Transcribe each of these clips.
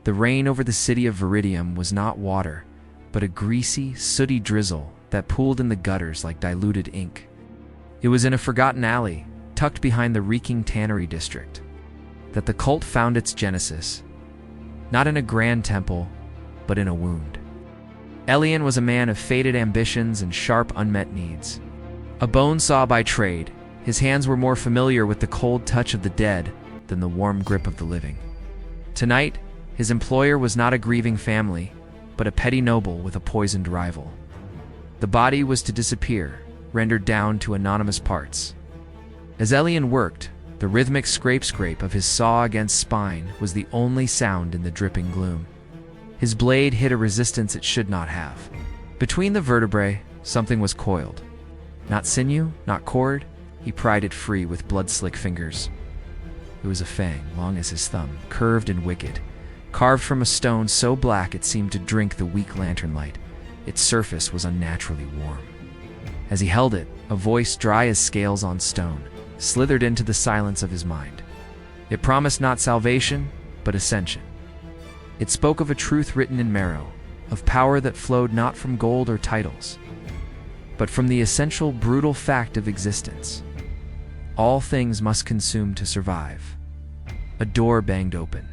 The rain over the city of Viridium was not water, but a greasy, sooty drizzle that pooled in the gutters like diluted ink. It was in a forgotten alley, tucked behind the reeking tannery district, that the cult found its genesis, not in a grand temple, but in a wound. Elian was a man of faded ambitions and sharp unmet needs. A bone saw by trade, his hands were more familiar with the cold touch of the dead than the warm grip of the living. Tonight, his employer was not a grieving family, but a petty noble with a poisoned rival. The body was to disappear, rendered down to anonymous parts. As Elian worked, the rhythmic scrape of his saw against spine was the only sound in the dripping gloom. His blade hit a resistance it should not have. Between the vertebrae, something was coiled. Not sinew, not cord, he pried it free with blood-slick fingers. It was a fang, long as his thumb, curved and wicked, carved from a stone so black it seemed to drink the weak lantern light. Its surface was unnaturally warm. As he held it, a voice dry as scales on stone slithered into the silence of his mind. It promised not salvation, but ascension. It spoke of a truth written in marrow, of power that flowed not from gold or titles, but from the essential brutal fact of existence. All things must consume to survive. A door banged open.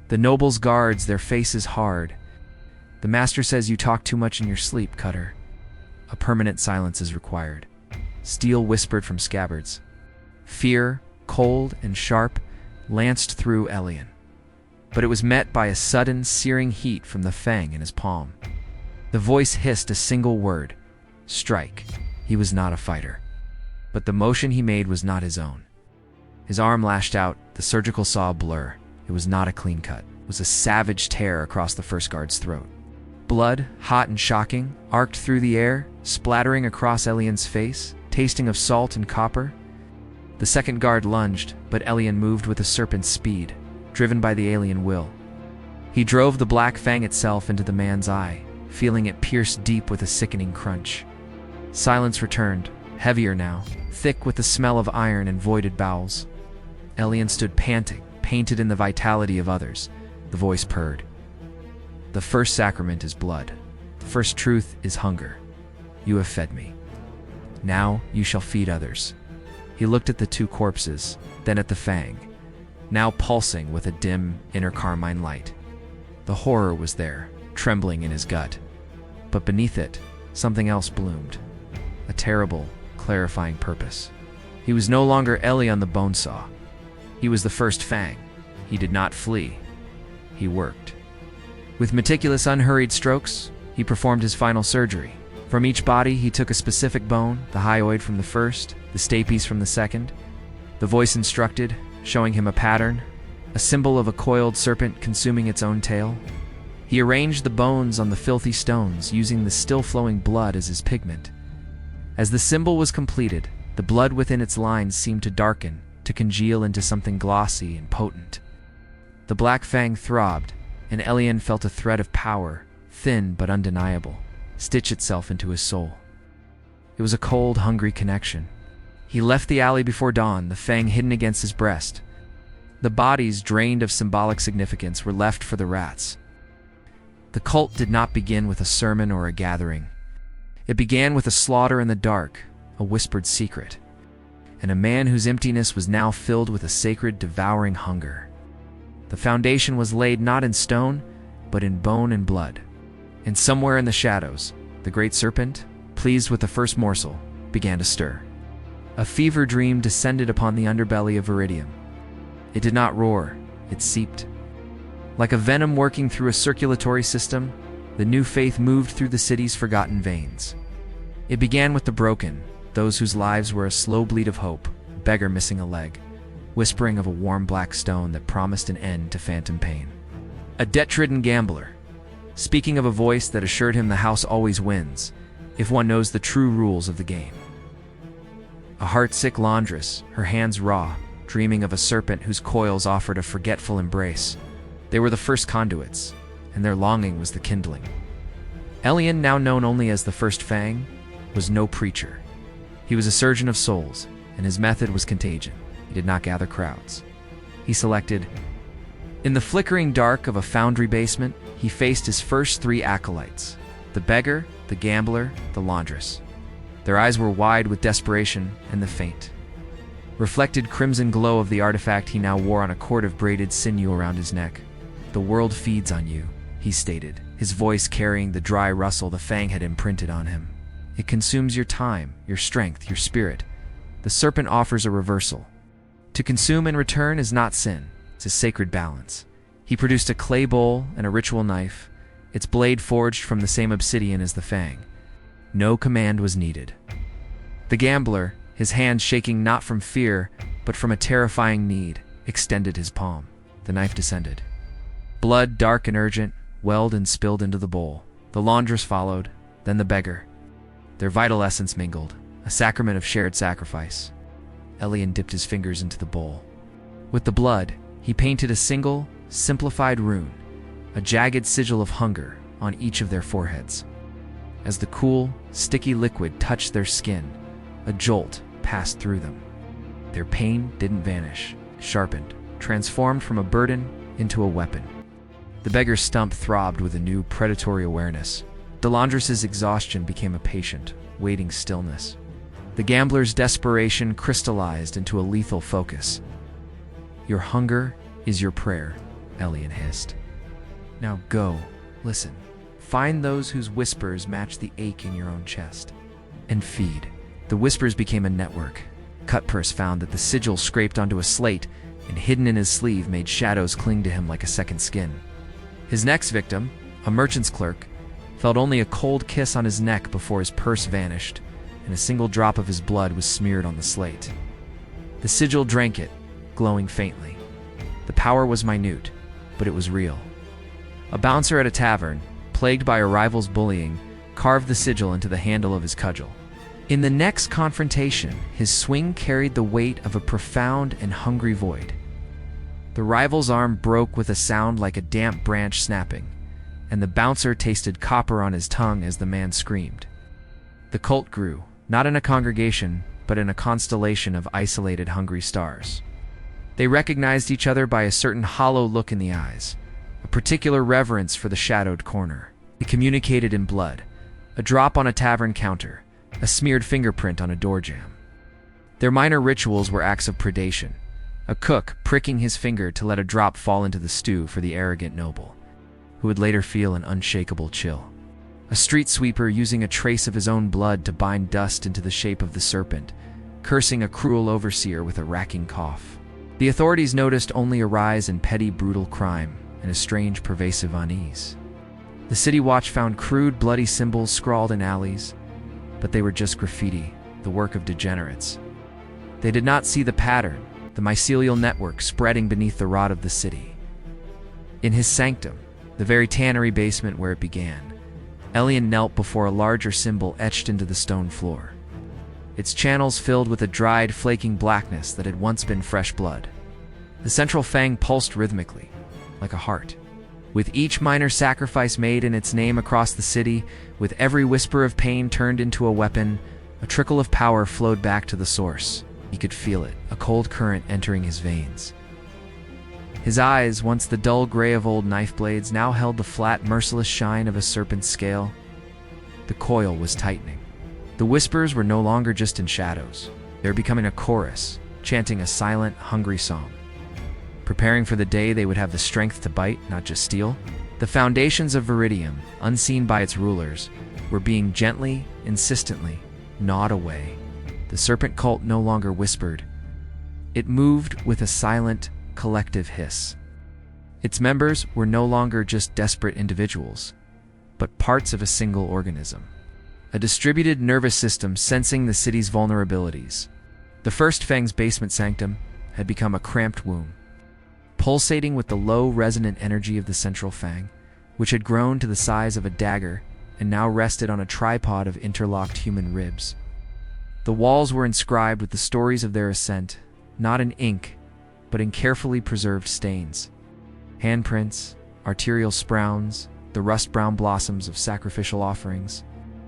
The nobles' guards, their faces hard. The master says you talk too much in your sleep, Cutter. A permanent silence is required. Steel whispered from scabbards. Fear, cold and sharp, lanced through Elian. But it was met by a sudden, searing heat from the fang in his palm. The voice hissed a single word. Strike. He was not a fighter. But the motion he made was not his own. His arm lashed out, the surgical saw a blur. It was not a clean cut. It was a savage tear across the first guard's throat. Blood, hot and shocking, arced through the air, splattering across Elian's face, tasting of salt and copper. The second guard lunged, but Elian moved with a serpent's speed, driven by the alien will. He drove the black fang itself into the man's eye, feeling it pierce deep with a sickening crunch. Silence returned, heavier now, thick with the smell of iron and voided bowels. Elian stood panting, painted in the vitality of others. The voice purred. The first sacrament is blood. The first truth is hunger. You have fed me. Now you shall feed others. He looked at the two corpses, then at the fang, now pulsing with a dim, inner carmine light. The horror was there, trembling in his gut. But beneath it, something else bloomed. A terrible, clarifying purpose. He was no longer Elian the bone saw. He was the first fang. He did not flee. He worked. With meticulous, unhurried strokes, he performed his final surgery. From each body, he took a specific bone, the hyoid from the first, the stapes from the second. The voice instructed, showing him a pattern, a symbol of a coiled serpent consuming its own tail. He arranged the bones on the filthy stones, using the still-flowing blood as his pigment. As the symbol was completed, the blood within its lines seemed to darken, to congeal into something glossy and potent. The black fang throbbed, and Elian felt a thread of power, thin but undeniable, stitch itself into his soul. It was a cold, hungry connection. He left the alley before dawn, the fang hidden against his breast. The bodies, drained of symbolic significance, were left for the rats. The cult did not begin with a sermon or a gathering. It began with a slaughter in the dark, a whispered secret, and a man whose emptiness was now filled with a sacred, devouring hunger. The foundation was laid not in stone, but in bone and blood. And somewhere in the shadows, the great serpent, pleased with the first morsel, began to stir. A fever dream descended upon the underbelly of Viridium. It did not roar, it seeped. Like a venom working through a circulatory system, the new faith moved through the city's forgotten veins. It began with the broken, those whose lives were a slow bleed of hope, a beggar missing a leg, whispering of a warm black stone that promised an end to phantom pain. A debt-ridden gambler, speaking of a voice that assured him the house always wins, if one knows the true rules of the game. A heart-sick laundress, her hands raw, dreaming of a serpent whose coils offered a forgetful embrace. They were the first conduits, and their longing was the kindling. Elian, now known only as the First Fang, was no preacher. He was a surgeon of souls, and his method was contagion. He did not gather crowds. He selected In the flickering dark of a foundry basement, he faced his first three acolytes: the beggar, the gambler, the laundress. Their eyes were wide with desperation and the faint. Reflected crimson glow of the artifact he now wore on a cord of braided sinew around his neck. "The world feeds on you," he stated, his voice carrying the dry rustle the fang had imprinted on him. "It consumes your time, your strength, your spirit. The serpent offers a reversal. To consume and return is not sin, it's a sacred balance." He produced a clay bowl and a ritual knife, its blade forged from the same obsidian as the fang. No command was needed. The gambler, his hand shaking not from fear, but from a terrifying need, extended his palm. The knife descended. Blood, dark and urgent, welled and spilled into the bowl. The laundress followed, then the beggar. Their vital essence mingled, a sacrament of shared sacrifice. Elian dipped his fingers into the bowl. With the blood, he painted a single, simplified rune, a jagged sigil of hunger on each of their foreheads. As the cool, sticky liquid touched their skin, a jolt passed through them. Their pain didn't vanish, sharpened, transformed from a burden into a weapon. The beggar's stump throbbed with a new predatory awareness. The laundress's exhaustion became a patient, waiting stillness. The gambler's desperation crystallized into a lethal focus. "Your hunger is your prayer," Elian hissed. "Now go, listen. Find those whose whispers match the ache in your own chest. And feed." The whispers became a network. Cutpurse found that the sigil scraped onto a slate and hidden in his sleeve made shadows cling to him like a second skin. His next victim, a merchant's clerk, felt only a cold kiss on his neck before his purse vanished, and a single drop of his blood was smeared on the slate. The sigil drank it, glowing faintly. The power was minute, but it was real. A bouncer at a tavern, plagued by a rival's bullying, carved the sigil into the handle of his cudgel. In the next confrontation, his swing carried the weight of a profound and hungry void. The rival's arm broke with a sound like a damp branch snapping, and the bouncer tasted copper on his tongue as the man screamed. The cult grew, not in a congregation, but in a constellation of isolated hungry stars. They recognized each other by a certain hollow look in the eyes, a particular reverence for the shadowed corner. They communicated in blood, a drop on a tavern counter, a smeared fingerprint on a door jamb. Their minor rituals were acts of predation, a cook pricking his finger to let a drop fall into the stew for the arrogant noble, who would later feel an unshakable chill. A street sweeper using a trace of his own blood to bind dust into the shape of the serpent, cursing a cruel overseer with a racking cough. The authorities noticed only a rise in petty, brutal crime and a strange, pervasive unease. The City Watch found crude, bloody symbols scrawled in alleys, but they were just graffiti, the work of degenerates. They did not see the pattern, the mycelial network spreading beneath the rot of the city. In his sanctum, the very tannery basement where it began, Elian knelt before a larger symbol etched into the stone floor, its channels filled with a dried, flaking blackness that had once been fresh blood. The central fang pulsed rhythmically, like a heart. With each minor sacrifice made in its name across the city, with every whisper of pain turned into a weapon, a trickle of power flowed back to the source. He could feel it, a cold current entering his veins. His eyes, once the dull gray of old knife blades, now held the flat, merciless shine of a serpent's scale. The coil was tightening. The whispers were no longer just in shadows. They were becoming a chorus, chanting a silent, hungry song. Preparing for the day they would have the strength to bite, not just steal. The foundations of Viridium, unseen by its rulers, were being gently, insistently, gnawed away. The Serpent Cult no longer whispered. It moved with a silent, collective hiss. Its members were no longer just desperate individuals, but parts of a single organism. A distributed nervous system sensing the city's vulnerabilities. The first Fang's basement sanctum had become a cramped womb, pulsating with the low, resonant energy of the central fang, which had grown to the size of a dagger and now rested on a tripod of interlocked human ribs. The walls were inscribed with the stories of their ascent, not in ink, but in carefully preserved stains. Handprints, arterial sprouns, the rust-brown blossoms of sacrificial offerings.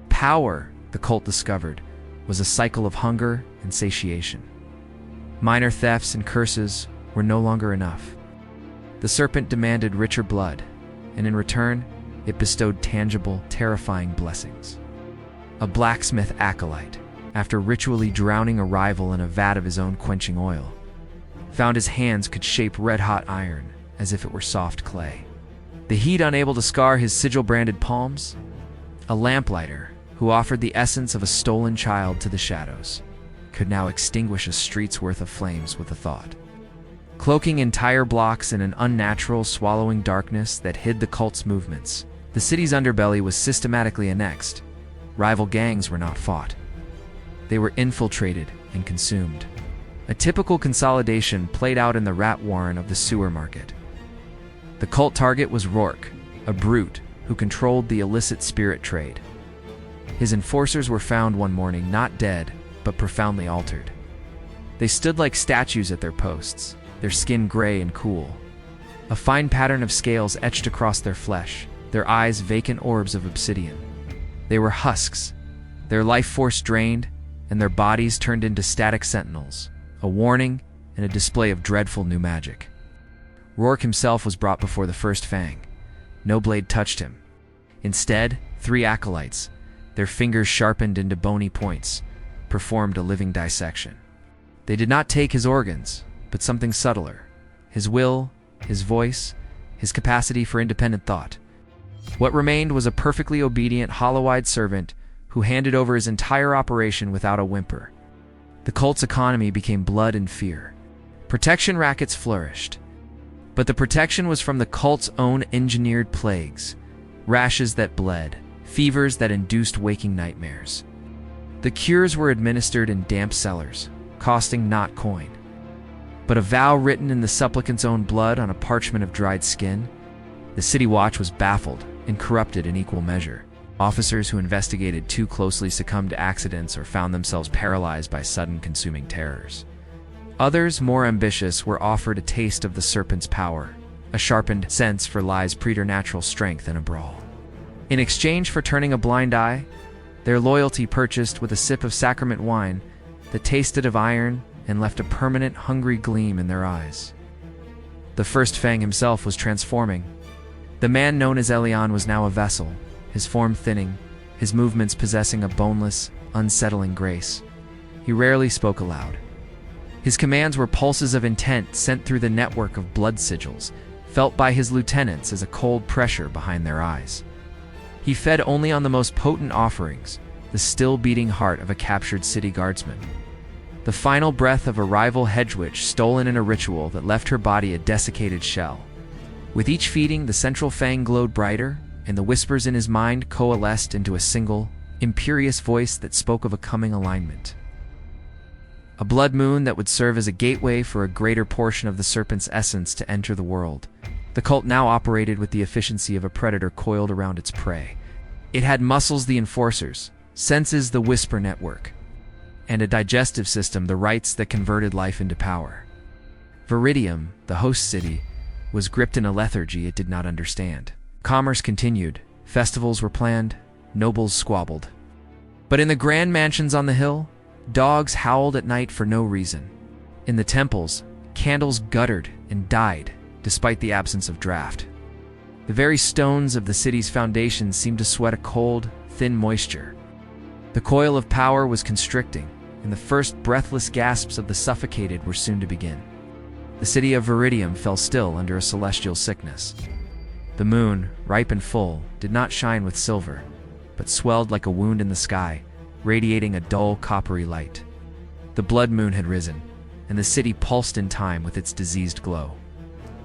Power, the cult discovered, was a cycle of hunger and satiation. Minor thefts and curses were no longer enough. The The serpent demanded richer blood, and in return, it bestowed tangible, terrifying blessings. A blacksmith acolyte, after ritually drowning a rival in a vat of his own quenching oil, found his hands could shape red-hot iron as if it were soft clay. The heat unable to scar his sigil-branded palms, a lamplighter, who offered the essence of a stolen child to the shadows, could now extinguish a street's worth of flames with a thought. Cloaking entire blocks in an unnatural, swallowing darkness that hid the cult's movements, the city's underbelly was systematically annexed. Rival gangs were not fought. They were infiltrated and consumed. A typical consolidation played out in the rat warren of the sewer market. The cult target was Rourke, a brute who controlled the illicit spirit trade. His enforcers were found one morning not dead, but profoundly altered. They stood like statues at their posts, their skin gray and cool. A fine pattern of scales etched across their flesh, their eyes vacant orbs of obsidian. They were husks, their life force drained, and their bodies turned into static sentinels, a warning and a display of dreadful new magic. Rourke himself was brought before the first fang. No blade touched him. Instead, 3 acolytes, their fingers sharpened into bony points, performed a living dissection. They did not take his organs, but something subtler: his will, his voice, his capacity for independent thought. What remained was a perfectly obedient, hollow-eyed servant who handed over his entire operation without a whimper. The cult's economy became blood and fear. Protection rackets flourished. But the protection was from the cult's own engineered plagues, rashes that bled, fevers that induced waking nightmares. The cures were administered in damp cellars, costing not coin, but a vow written in the supplicant's own blood on a parchment of dried skin. The city watch was baffled and corrupted in equal measure. Officers who investigated too closely succumbed to accidents or found themselves paralyzed by sudden consuming terrors. Others, more ambitious, were offered a taste of the serpent's power, a sharpened sense for lie's preternatural strength in a brawl. In exchange for turning a blind eye, their loyalty purchased with a sip of sacrament wine that tasted of iron and left a permanent hungry gleam in their eyes. The first Fang himself was transforming. The man known as Elion was now a vessel, his form thinning, his movements possessing a boneless, unsettling grace. He rarely spoke aloud. His commands were pulses of intent sent through the network of blood sigils, felt by his lieutenants as a cold pressure behind their eyes. He fed only on the most potent offerings, the still beating heart of a captured city guardsman. The final breath of a rival hedge witch stolen in a ritual that left her body a desiccated shell. With each feeding, the central fang glowed brighter, and the whispers in his mind coalesced into a single, imperious voice that spoke of a coming alignment. A blood moon that would serve as a gateway for a greater portion of the serpent's essence to enter the world. The cult now operated with the efficiency of a predator coiled around its prey. It had muscles, the enforcers, senses, the whisper network, and a digestive system, the rites that converted life into power. Viridium, the host city, was gripped in a lethargy it did not understand. Commerce continued, festivals were planned, nobles squabbled. But in the grand mansions on the hill, dogs howled at night for no reason. In the temples, candles guttered and died, despite the absence of draft. The very stones of the city's foundations seemed to sweat a cold, thin moisture. The coil of power was constricting, and the first breathless gasps of the suffocated were soon to begin. The city of Viridium fell still under a celestial sickness. The moon, ripe and full, did not shine with silver, but swelled like a wound in the sky, radiating a dull, coppery light. The blood moon had risen, and the city pulsed in time with its diseased glow.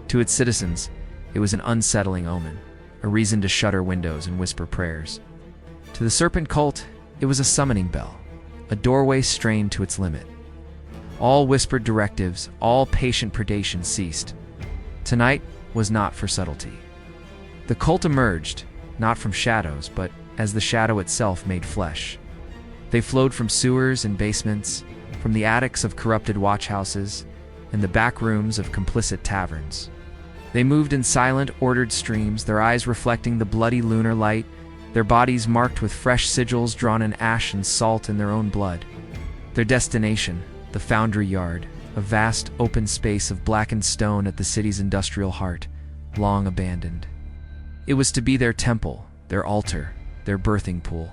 To its citizens, it was an unsettling omen, a reason to shutter windows and whisper prayers. To the Serpent Cult, it was a summoning bell, a doorway strained to its limit. All whispered directives, all patient predation ceased. Tonight was not for subtlety. The cult emerged, not from shadows, but as the shadow itself made flesh. They flowed from sewers and basements, from the attics of corrupted watchhouses, and the back rooms of complicit taverns. They moved in silent, ordered streams, their eyes reflecting the bloody lunar light, their bodies marked with fresh sigils drawn in ash and salt in their own blood. Their destination, the foundry yard, a vast open space of blackened stone at the city's industrial heart, long abandoned. It was to be their temple, their altar, their birthing pool.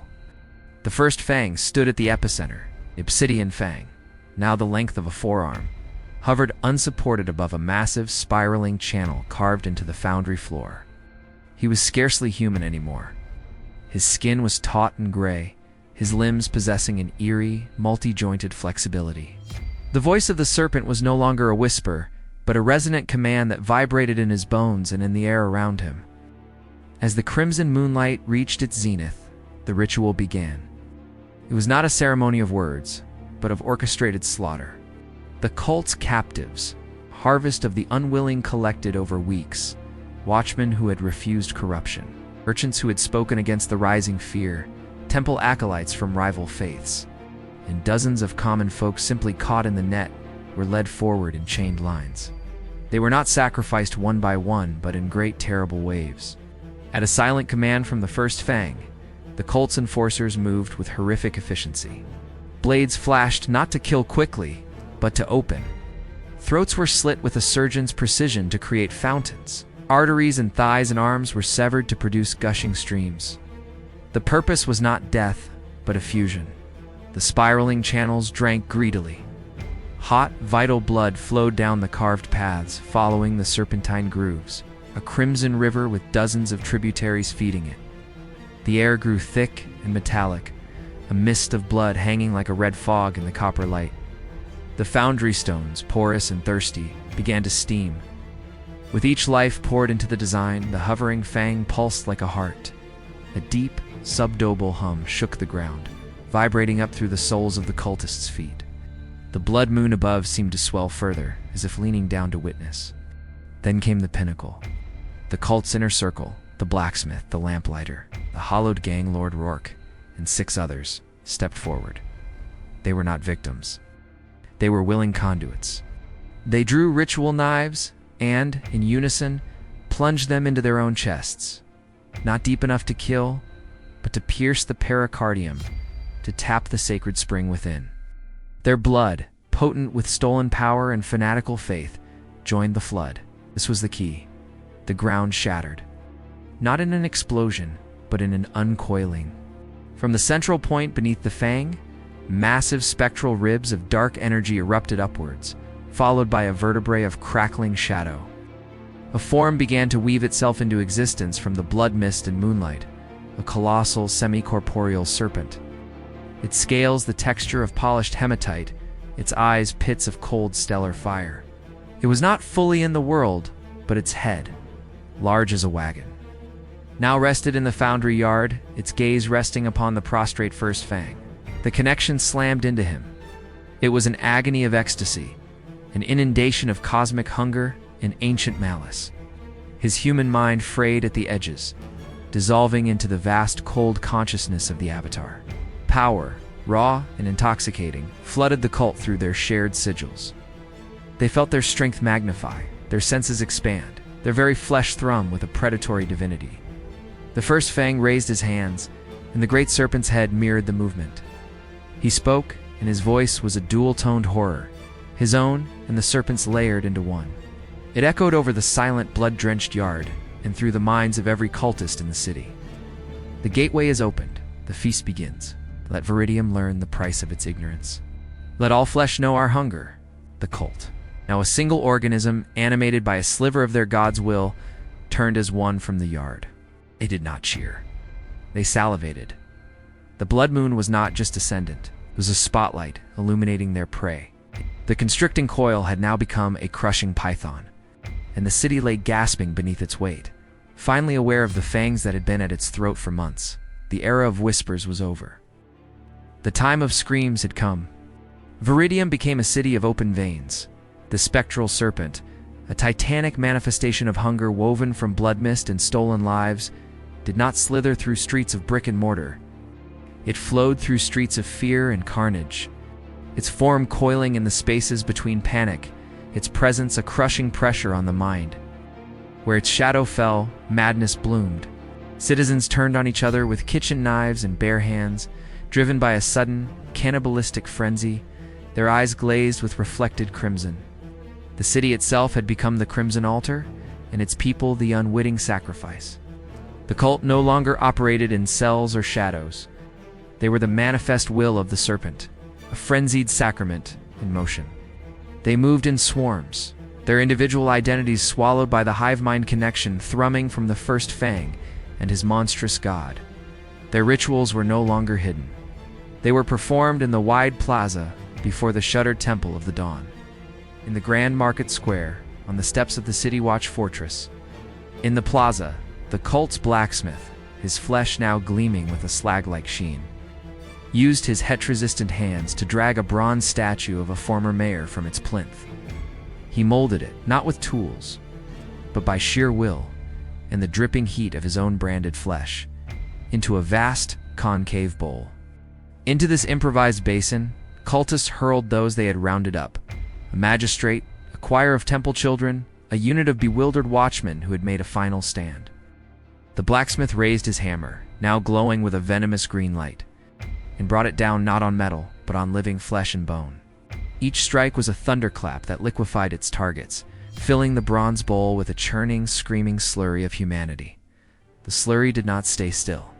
The first fang stood at the epicenter, obsidian fang, now the length of a forearm, hovered unsupported above a massive, spiraling channel carved into the foundry floor. He was scarcely human anymore. His skin was taut and gray, his limbs possessing an eerie, multi-jointed flexibility. The voice of the serpent was no longer a whisper, but a resonant command that vibrated in his bones and in the air around him. As the crimson moonlight reached its zenith, the ritual began. It was not a ceremony of words, but of orchestrated slaughter. The cult's captives, harvest of the unwilling collected over weeks, watchmen who had refused corruption, merchants who had spoken against the rising fear, temple acolytes from rival faiths, and dozens of common folk simply caught in the net were led forward in chained lines. They were not sacrificed one by one, but in great terrible waves. At a silent command from the first fang, the cult's enforcers moved with horrific efficiency. Blades flashed not to kill quickly, but to open. Throats were slit with a surgeon's precision to create fountains. Arteries and thighs and arms were severed to produce gushing streams. The purpose was not death, but effusion. The spiraling channels drank greedily. Hot, vital blood flowed down the carved paths, following the serpentine grooves, a crimson river with dozens of tributaries feeding it. The air grew thick and metallic, a mist of blood hanging like a red fog in the copper light. The foundry stones, porous and thirsty, began to steam. With each life poured into the design, the hovering fang pulsed like a heart. A deep, subdoble hum shook the ground, vibrating up through the soles of the cultists' feet. The blood moon above seemed to swell further, as if leaning down to witness. Then came the pinnacle. The cult's inner circle, the blacksmith, the lamplighter, the hollowed gang Lord Rourke, and 6 others, stepped forward. They were not victims. They were willing conduits. They drew ritual knives and, in unison, plunged them into their own chests. Not deep enough to kill, but to pierce the pericardium, to tap the sacred spring within. Their blood, potent with stolen power and fanatical faith, joined the flood. This was the key. The ground shattered. Not in an explosion, but in an uncoiling. From the central point beneath the fang, massive spectral ribs of dark energy erupted upwards, followed by a vertebrae of crackling shadow. A form began to weave itself into existence from the blood mist and moonlight, a colossal semi-corporeal serpent. Its scales the texture of polished hematite, its eyes pits of cold stellar fire. It was not fully in the world, but its head, large as a wagon, now rested in the foundry yard, its gaze resting upon the prostrate first fang. The connection slammed into him. It was an agony of ecstasy, an inundation of cosmic hunger and ancient malice. His human mind frayed at the edges, dissolving into the vast cold consciousness of the avatar. Power, raw and intoxicating, flooded the cult through their shared sigils. They felt their strength magnify, their senses expand, their very flesh thrum with a predatory divinity. The first fang raised his hands, and the great serpent's head mirrored the movement. He spoke, and his voice was a dual-toned horror, his own and the serpent's layered into one. It echoed over the silent, blood-drenched yard and through the minds of every cultist in the city. The gateway is opened, the feast begins. Let Viridium learn the price of its ignorance. Let all flesh know our hunger, the cult. Now a single organism, animated by a sliver of their god's will, turned as one from the yard. They did not cheer. They salivated. The blood moon was not just ascendant. It was a spotlight illuminating their prey. The constricting coil had now become a crushing python, and the city lay gasping beneath its weight. Finally aware of the fangs that had been at its throat for months, the era of whispers was over. The time of screams had come. Viridium became a city of open veins. The spectral serpent, a titanic manifestation of hunger woven from blood mist and stolen lives, did not slither through streets of brick and mortar. It flowed through streets of fear and carnage, its form coiling in the spaces between panic, its presence a crushing pressure on the mind. Where its shadow fell, madness bloomed. Citizens turned on each other with kitchen knives and bare hands, driven by a sudden, cannibalistic frenzy. their eyes glazed with reflected crimson. The city itself had become the crimson altar, and its people the unwitting sacrifice. The cult no longer operated in cells or shadows. They were the manifest will of the serpent, a frenzied sacrament in motion. They moved in swarms, their individual identities swallowed by the hive-mind connection thrumming from the first fang and his monstrous god. Their rituals were no longer hidden. They were performed in the wide plaza before the shuttered Temple of the Dawn. In the Grand Market Square, on the steps of the City Watch Fortress. In the plaza, the cult's blacksmith, his flesh now gleaming with a slag-like sheen, used his heat-resistant hands to drag a bronze statue of a former mayor from its plinth. He molded it, not with tools, but by sheer will and the dripping heat of his own branded flesh, into a vast, concave bowl. Into this improvised basin, cultists hurled those they had rounded up, a magistrate, a choir of temple children, a unit of bewildered watchmen who had made a final stand. The blacksmith raised his hammer, now glowing with a venomous green light, and brought it down not on metal, but on living flesh and bone. Each strike was a thunderclap that liquefied its targets, filling the bronze bowl with a churning, screaming slurry of humanity. The slurry did not stay still.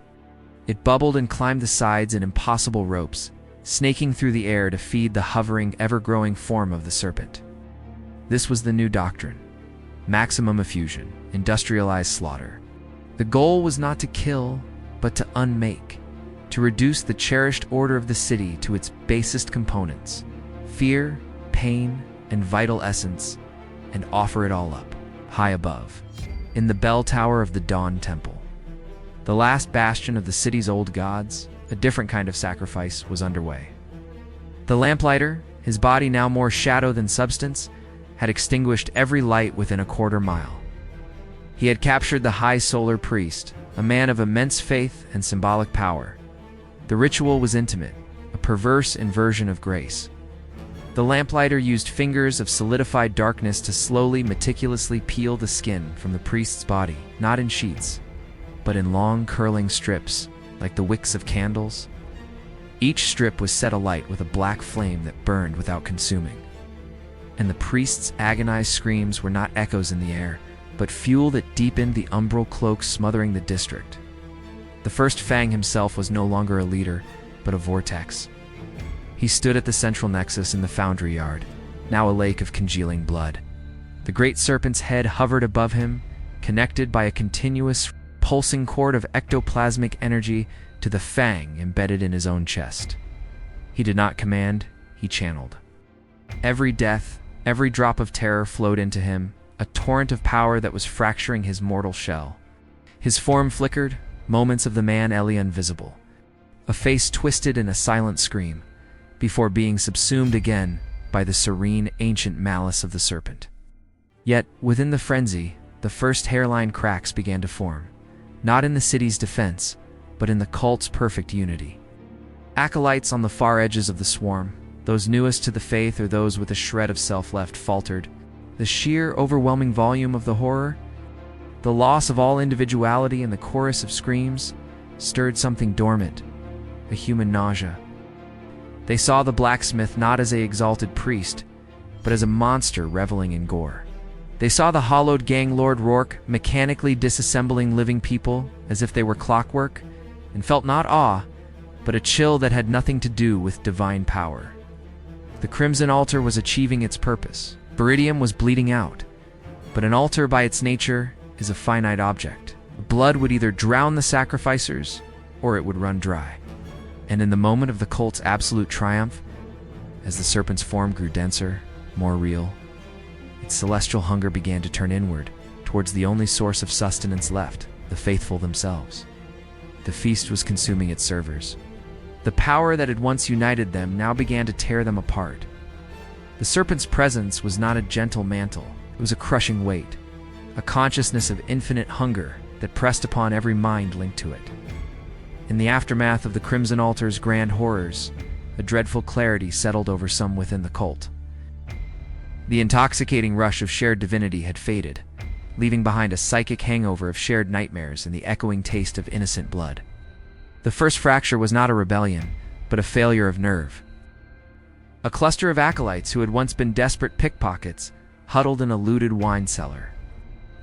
It bubbled and climbed the sides in impossible ropes, snaking through the air to feed the hovering, ever-growing form of the serpent. This was the new doctrine. Maximum effusion, industrialized slaughter. The goal was not to kill, but to unmake, to reduce the cherished order of the city to its basest components, fear, pain, and vital essence, and offer it all up, high above, in the bell tower of the Dawn Temple. The last bastion of the city's old gods, a different kind of sacrifice, was underway. The lamplighter, his body now more shadow than substance, had extinguished every light within a quarter mile. He had captured the high solar priest, a man of immense faith and symbolic power. The ritual was intimate, a perverse inversion of grace. The lamplighter used fingers of solidified darkness to slowly, meticulously peel the skin from the priest's body, not in sheets, but in long, curling strips, like the wicks of candles. Each strip was set alight with a black flame that burned without consuming. And the priest's agonized screams were not echoes in the air, but fuel that deepened the umbral cloak smothering the district. The first Fang himself was no longer a leader, but a vortex. He stood at the central nexus in the foundry yard, now a lake of congealing blood. The great serpent's head hovered above him, connected by a continuous, pulsing cord of ectoplasmic energy to the Fang embedded in his own chest. He did not command, he channeled. Every death, every drop of terror flowed into him, a torrent of power that was fracturing his mortal shell. His form flickered, moments of the man Elion visible. A face twisted in a silent scream, before being subsumed again by the serene, ancient malice of the serpent. Yet, within the frenzy, the first hairline cracks began to form, not in the city's defense, but in the cult's perfect unity. Acolytes on the far edges of the swarm, those newest to the faith or those with a shred of self left, faltered. The sheer, overwhelming volume of the horror, the loss of all individuality in the chorus of screams, stirred something dormant, a human nausea. They saw the blacksmith not as an exalted priest, but as a monster reveling in gore. They saw the hollowed gang lord Rourke mechanically disassembling living people as if they were clockwork, and felt not awe, but a chill that had nothing to do with divine power. The crimson altar was achieving its purpose. Viridium was bleeding out, but an altar by its nature is a finite object. Blood would either drown the sacrificers, or it would run dry. And in the moment of the cult's absolute triumph, as the serpent's form grew denser, more real, its celestial hunger began to turn inward, towards the only source of sustenance left, the faithful themselves. The feast was consuming its servers. The power that had once united them now began to tear them apart. The serpent's presence was not a gentle mantle, it was a crushing weight, a consciousness of infinite hunger that pressed upon every mind linked to it. In the aftermath of the Crimson Altar's grand horrors, a dreadful clarity settled over some within the cult. The intoxicating rush of shared divinity had faded, leaving behind a psychic hangover of shared nightmares and the echoing taste of innocent blood. The first fracture was not a rebellion, but a failure of nerve. A cluster of acolytes who had once been desperate pickpockets huddled in a looted wine cellar.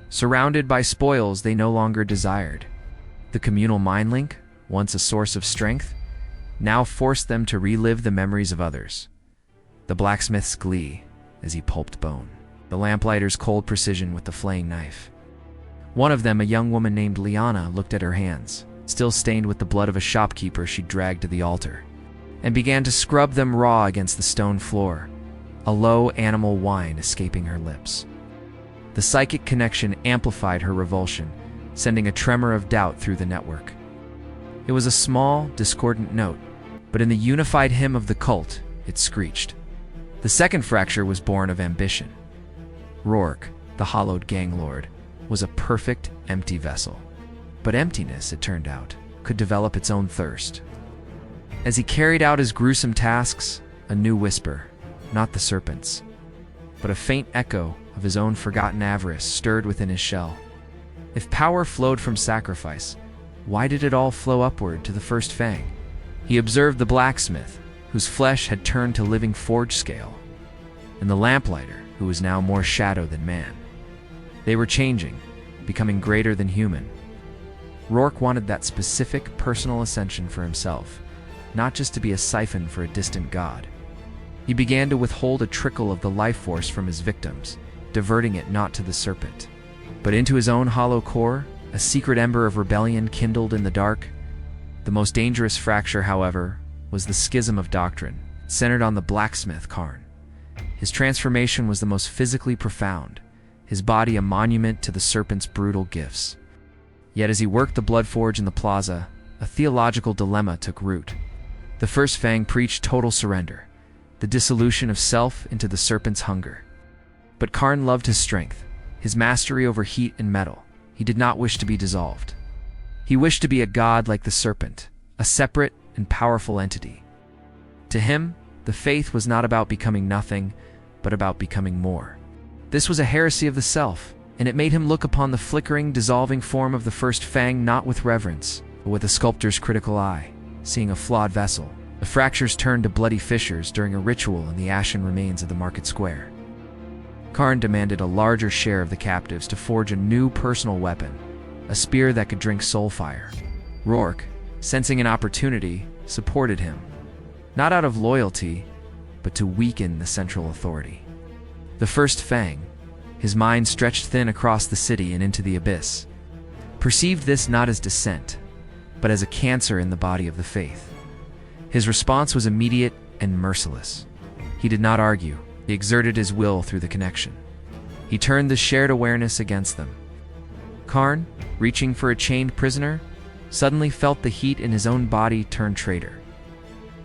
Surrounded by spoils they no longer desired. The communal mind link, once a source of strength, now forced them to relive the memories of others. The blacksmith's glee as he pulped bone. The lamplighter's cold precision with the flaying knife. One of them, a young woman named Liana, looked at her hands, still stained with the blood of a shopkeeper she dragged to the altar, and began to scrub them raw against the stone floor, a low animal whine escaping her lips. The psychic connection amplified her revulsion, sending a tremor of doubt through the network. It was a small, discordant note, but in the unified hymn of the cult, it screeched. The second fracture was born of ambition. Rourke, the hollowed gang lord, was a perfect, empty vessel. But emptiness, it turned out, could develop its own thirst. As he carried out his gruesome tasks, a new whisper, not the serpent's, but a faint echo of his own forgotten avarice stirred within his shell. If power flowed from sacrifice, why did it all flow upward to the first fang? He observed the blacksmith, whose flesh had turned to living forge scale, and the lamplighter, who was now more shadow than man. They were changing, becoming greater than human. Rourke wanted that specific personal ascension for himself, not just to be a siphon for a distant god. He began to withhold a trickle of the life force from his victims, diverting it not to the serpent, but into his own hollow core, a secret ember of rebellion kindled in the dark. The most dangerous fracture, however, was the schism of doctrine, centered on the blacksmith Karn. His transformation was the most physically profound, his body a monument to the serpent's brutal gifts. Yet as he worked the blood forge in the plaza, a theological dilemma took root. The first fang preached total surrender, the dissolution of self into the serpent's hunger. But Karn loved his strength, his mastery over heat and metal. He did not wish to be dissolved. He wished to be a god like the serpent, a separate and powerful entity. To him, the faith was not about becoming nothing, but about becoming more. This was a heresy of the self, and it made him look upon the flickering, dissolving form of the first fang not with reverence, but with a sculptor's critical eye, seeing a flawed vessel. The fractures turned to bloody fissures during a ritual in the ashen remains of the market square. Karn demanded a larger share of the captives to forge a new personal weapon, a spear that could drink soul fire. Rourke, sensing an opportunity, supported him, not out of loyalty, but to weaken the central authority. The first fang, his mind stretched thin across the city and into the abyss, perceived this not as dissent, but as a cancer in the body of the faith. His response was immediate and merciless. He did not argue. He exerted his will through the connection. He turned the shared awareness against them. Karn, reaching for a chained prisoner, suddenly felt the heat in his own body turn traitor.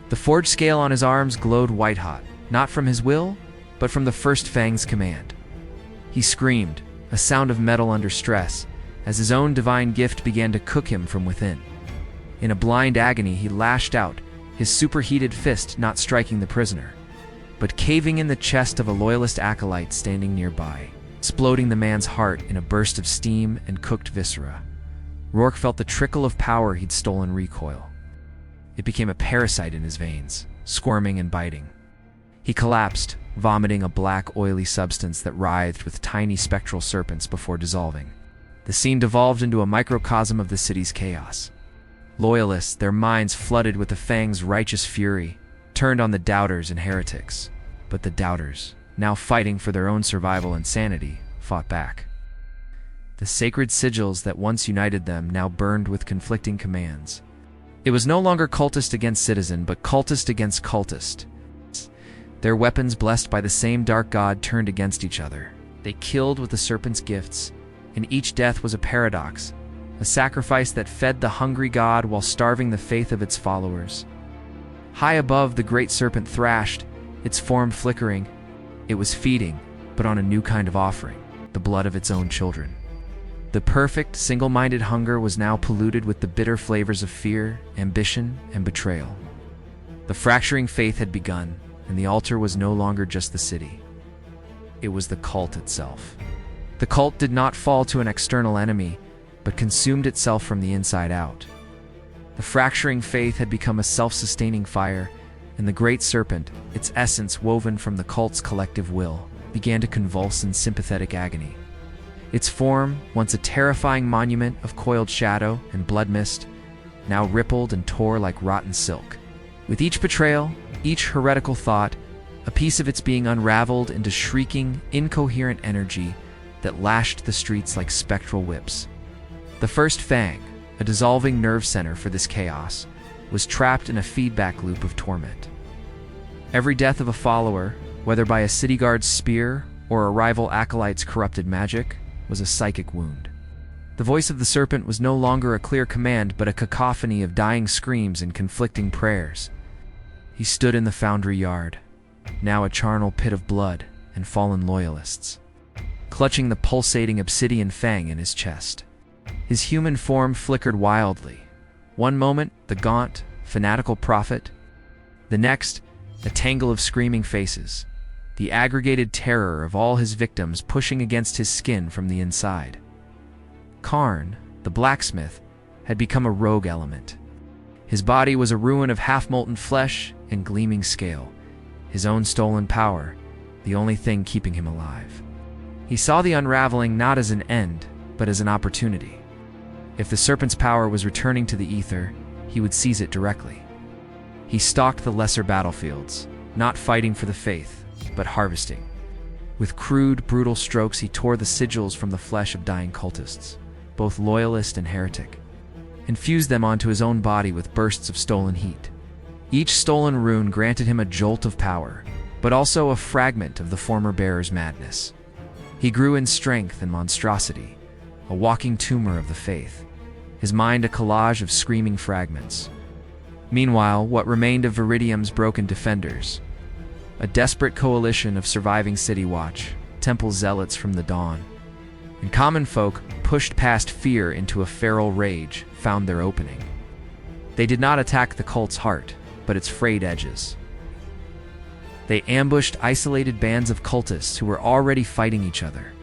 The forge scale on his arms glowed white-hot, not from his will, but from the first fang's command. He screamed, a sound of metal under stress, as his own divine gift began to cook him from within. In a blind agony, he lashed out, his superheated fist not striking the prisoner, but caving in the chest of a loyalist acolyte standing nearby, exploding the man's heart in a burst of steam and cooked viscera. Rourke felt the trickle of power he'd stolen recoil. It became a parasite in his veins, squirming and biting. He collapsed, vomiting a black, oily substance that writhed with tiny spectral serpents before dissolving. The scene devolved into a microcosm of the city's chaos. Loyalists, their minds flooded with the Fang's righteous fury, turned on the doubters and heretics. But the doubters, now fighting for their own survival and sanity, fought back. The sacred sigils that once united them now burned with conflicting commands. It was no longer cultist against citizen, but cultist against cultist. Their weapons, blessed by the same dark god, turned against each other. They killed with the serpent's gifts, and each death was a paradox, a sacrifice that fed the hungry god while starving the faith of its followers. High above, the great serpent thrashed, its form flickering. It was feeding, but on a new kind of offering, the blood of its own children. The perfect, single-minded hunger was now polluted with the bitter flavors of fear, ambition, and betrayal. The fracturing faith had begun, and the altar was no longer just the city. It was the cult itself. The cult did not fall to an external enemy, but consumed itself from the inside out. The fracturing faith had become a self-sustaining fire, and the great serpent, its essence woven from the cult's collective will, began to convulse in sympathetic agony. Its form, once a terrifying monument of coiled shadow and blood mist, now rippled and tore like rotten silk. With each betrayal, each heretical thought, a piece of its being unraveled into shrieking, incoherent energy that lashed the streets like spectral whips. The first Fang, a dissolving nerve center for this chaos, was trapped in a feedback loop of torment. Every death of a follower, whether by a city guard's spear or a rival acolyte's corrupted magic, was a psychic wound. The voice of the serpent was no longer a clear command, but a cacophony of dying screams and conflicting prayers. He stood in the foundry yard, now a charnel pit of blood and fallen loyalists, clutching the pulsating obsidian fang in his chest. His human form flickered wildly. One moment, the gaunt, fanatical prophet. The next, a tangle of screaming faces, the aggregated terror of all his victims pushing against his skin from the inside. Karn, the blacksmith, had become a rogue element. His body was a ruin of half-molten flesh and gleaming scale, his own stolen power, the only thing keeping him alive. He saw the unraveling not as an end, but as an opportunity. If the serpent's power was returning to the ether, he would seize it directly. He stalked the lesser battlefields, not fighting for the faith, but harvesting. With crude, brutal strokes, he tore the sigils from the flesh of dying cultists, both loyalist and heretic, and fused them onto his own body with bursts of stolen heat. Each stolen rune granted him a jolt of power, but also a fragment of the former bearer's madness. He grew in strength and monstrosity, a walking tumor of the faith, his mind a collage of screaming fragments. Meanwhile, what remained of Viridium's broken defenders, a desperate coalition of surviving City Watch, temple zealots from the dawn, and common folk pushed past fear into a feral rage, found their opening. They did not attack the cult's heart, but its frayed edges. They ambushed isolated bands of cultists who were already fighting each other.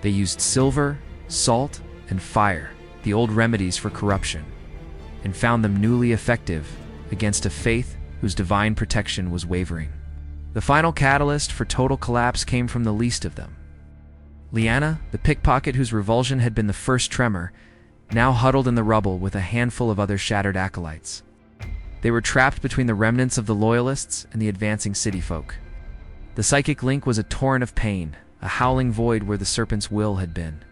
They used silver, salt, and fire, the old remedies for corruption, and found them newly effective against a faith whose divine protection was wavering. The final catalyst for total collapse came from the least of them. Liana, the pickpocket whose revulsion had been the first tremor, now huddled in the rubble with a handful of other shattered acolytes. They were trapped between the remnants of the loyalists and the advancing city folk. The psychic link was a torrent of pain, a howling void where the serpent's will had been.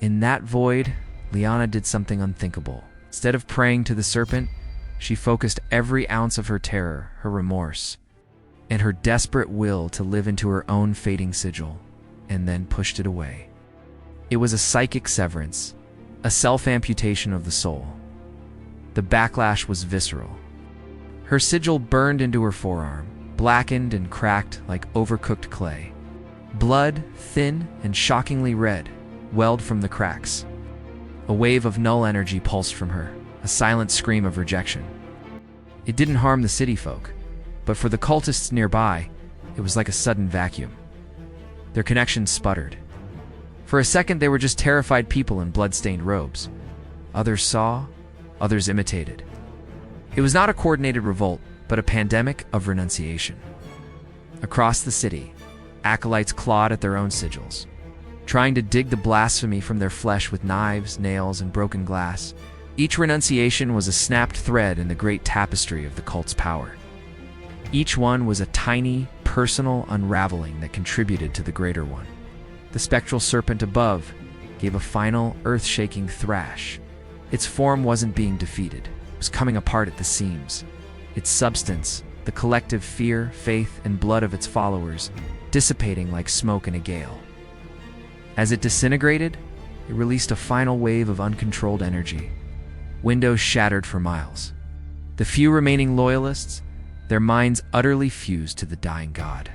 In that void, Liana did something unthinkable. Instead of praying to the serpent, she focused every ounce of her terror, her remorse, and her desperate will to live into her own fading sigil, and then pushed it away. It was a psychic severance, a self-amputation of the soul. The backlash was visceral. Her sigil burned into her forearm, blackened and cracked like overcooked clay. Blood, thin and shockingly red, welled from the cracks. A wave of null energy pulsed from her, a silent scream of rejection. It didn't harm the city folk, but for the cultists nearby, it was like a sudden vacuum. Their connections sputtered. For a second, they were just terrified people in blood-stained robes. Others saw, others imitated. It was not a coordinated revolt, but a pandemic of renunciation. Across the city, acolytes clawed at their own sigils, trying to dig the blasphemy from their flesh with knives, nails, and broken glass. Each renunciation was a snapped thread in the great tapestry of the cult's power. Each one was a tiny, personal unraveling that contributed to the greater one. The spectral serpent above gave a final, earth-shaking thrash. Its form wasn't being defeated. It was coming apart at the seams. Its substance, the collective fear, faith, and blood of its followers, dissipating like smoke in a gale. As it disintegrated, it released a final wave of uncontrolled energy. Windows shattered for miles. The few remaining loyalists, their minds utterly fused to the dying god.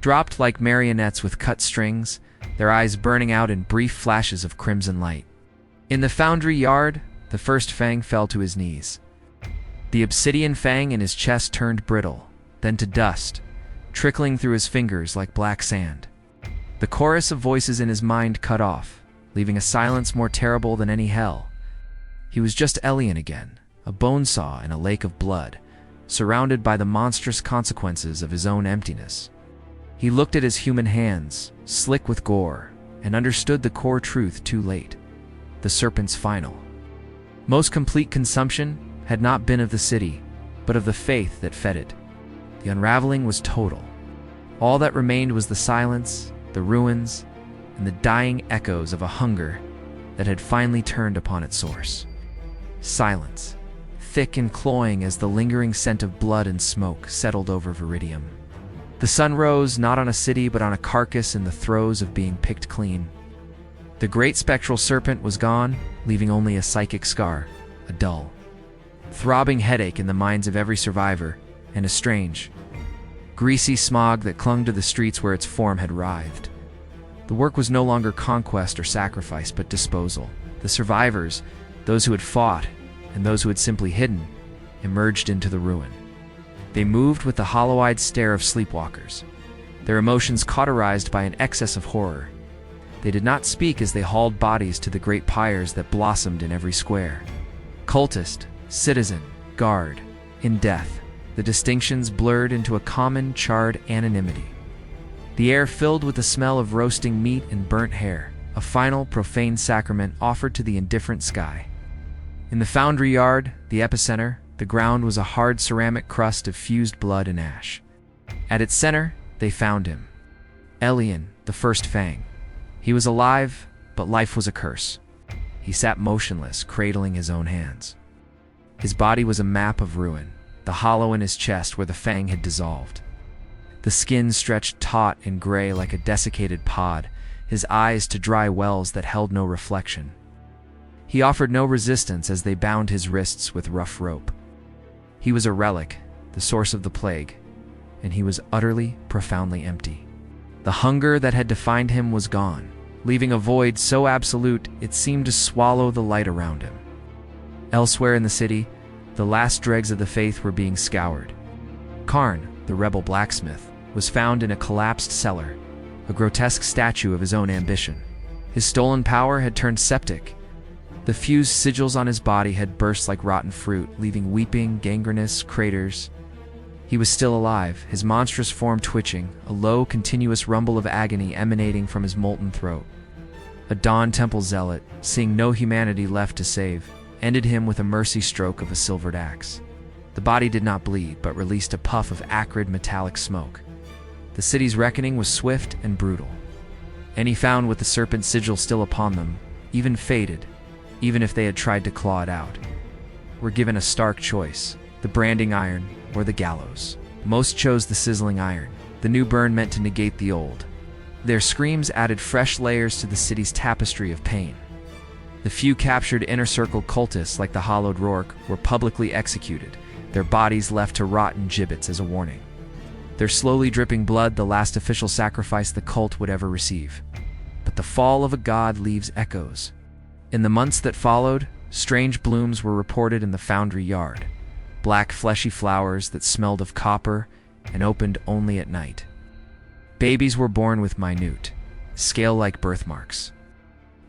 Dropped like marionettes with cut strings, their eyes burning out in brief flashes of crimson light. In the foundry yard, the first Fang fell to his knees. The obsidian fang in his chest turned brittle, then to dust, trickling through his fingers like black sand. The chorus of voices in his mind cut off, leaving a silence more terrible than any hell. He was just Elian again, a bone saw in a lake of blood, surrounded by the monstrous consequences of his own emptiness. He looked at his human hands, slick with gore, and understood the core truth too late. The serpent's final, most complete consumption had not been of the city, but of the faith that fed it. The unraveling was total. All that remained was the silence, the ruins, and the dying echoes of a hunger that had finally turned upon its source. Silence, thick and cloying as the lingering scent of blood and smoke settled over Viridium. The sun rose not on a city but on a carcass in the throes of being picked clean. The great spectral serpent was gone, leaving only a psychic scar, a dull, throbbing headache in the minds of every survivor, and a strange, greasy smog that clung to the streets where its form had writhed. The work was no longer conquest or sacrifice, but disposal. The survivors, those who had fought, and those who had simply hidden, emerged into the ruin. They moved with the hollow-eyed stare of sleepwalkers, their emotions cauterized by an excess of horror. They did not speak as they hauled bodies to the great pyres that blossomed in every square. Cultist, citizen, guard, in death, the distinctions blurred into a common, charred anonymity. The air filled with the smell of roasting meat and burnt hair, a final, profane sacrament offered to the indifferent sky. In the foundry yard, the epicenter, the ground was a hard ceramic crust of fused blood and ash. At its center, they found him. Elian, the first Fang. He was alive, but life was a curse. He sat motionless, cradling his own hands. His body was a map of ruin, the hollow in his chest where the Fang had dissolved. The skin stretched taut and gray like a desiccated pod, his eyes to dry wells that held no reflection. He offered no resistance as they bound his wrists with rough rope. He was a relic, the source of the plague, and he was utterly, profoundly empty. The hunger that had defined him was gone, leaving a void so absolute it seemed to swallow the light around him. Elsewhere in the city, the last dregs of the faith were being scoured. Karn, the rebel blacksmith, was found in a collapsed cellar, a grotesque statue of his own ambition. His stolen power had turned septic. The fused sigils on his body had burst like rotten fruit, leaving weeping, gangrenous craters. He was still alive, his monstrous form twitching, a low, continuous rumble of agony emanating from his molten throat. A Dawn Temple zealot, seeing no humanity left to save, ended him with a mercy stroke of a silvered axe. The body did not bleed, but released a puff of acrid metallic smoke. The city's reckoning was swift and brutal. Any found with the serpent sigil still upon them, even faded, even if they had tried to claw it out, were given a stark choice, the branding iron or the gallows. Most chose the sizzling iron, the new burn meant to negate the old. Their screams added fresh layers to the city's tapestry of pain. The few captured inner circle cultists like the hollowed Rourke were publicly executed, their bodies left to rot in gibbets as a warning. Their slowly dripping blood, the last official sacrifice the cult would ever receive. But the fall of a god leaves echoes. In the months that followed, strange blooms were reported in the foundry yard, black fleshy flowers that smelled of copper and opened only at night. Babies were born with minute, scale-like birthmarks.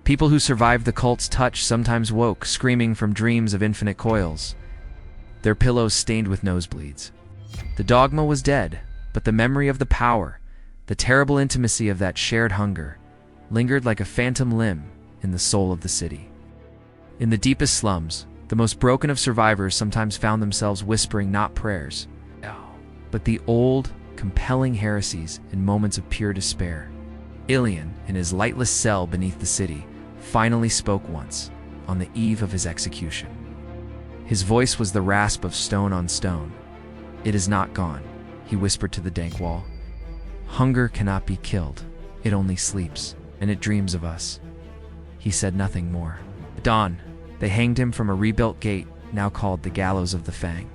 People who survived the cult's touch sometimes woke, screaming from dreams of infinite coils, their pillows stained with nosebleeds. The dogma was dead, but the memory of the power, the terrible intimacy of that shared hunger, lingered like a phantom limb in the soul of the city. In the deepest slums, the most broken of survivors sometimes found themselves whispering not prayers, but the old, compelling heresies in moments of pure despair. Ilian, in his lightless cell beneath the city, finally spoke once, on the eve of his execution. His voice was the rasp of stone on stone. "It is not gone," he whispered to the dank wall. "Hunger cannot be killed. It only sleeps, and it dreams of us." He said nothing more. At dawn, they hanged him from a rebuilt gate, now called the Gallows of the Fang.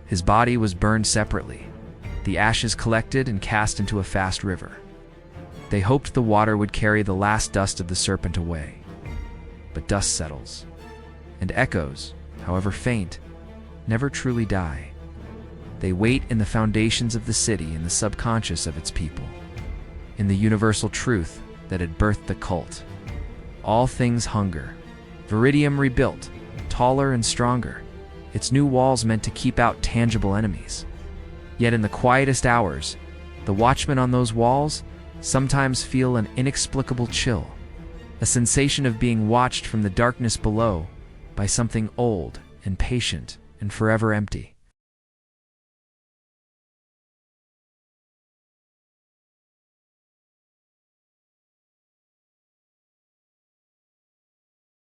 His body was burned separately, the ashes collected and cast into a fast river. They hoped the water would carry the last dust of the serpent away. But dust settles, and echoes, however faint, never truly die. They wait in the foundations of the city, in the subconscious of its people, in the universal truth that had birthed the cult. All things hunger. Viridium rebuilt, taller and stronger, its new walls meant to keep out tangible enemies. Yet in the quietest hours, the watchmen on those walls sometimes feel an inexplicable chill, a sensation of being watched from the darkness below by something old and patient and forever empty.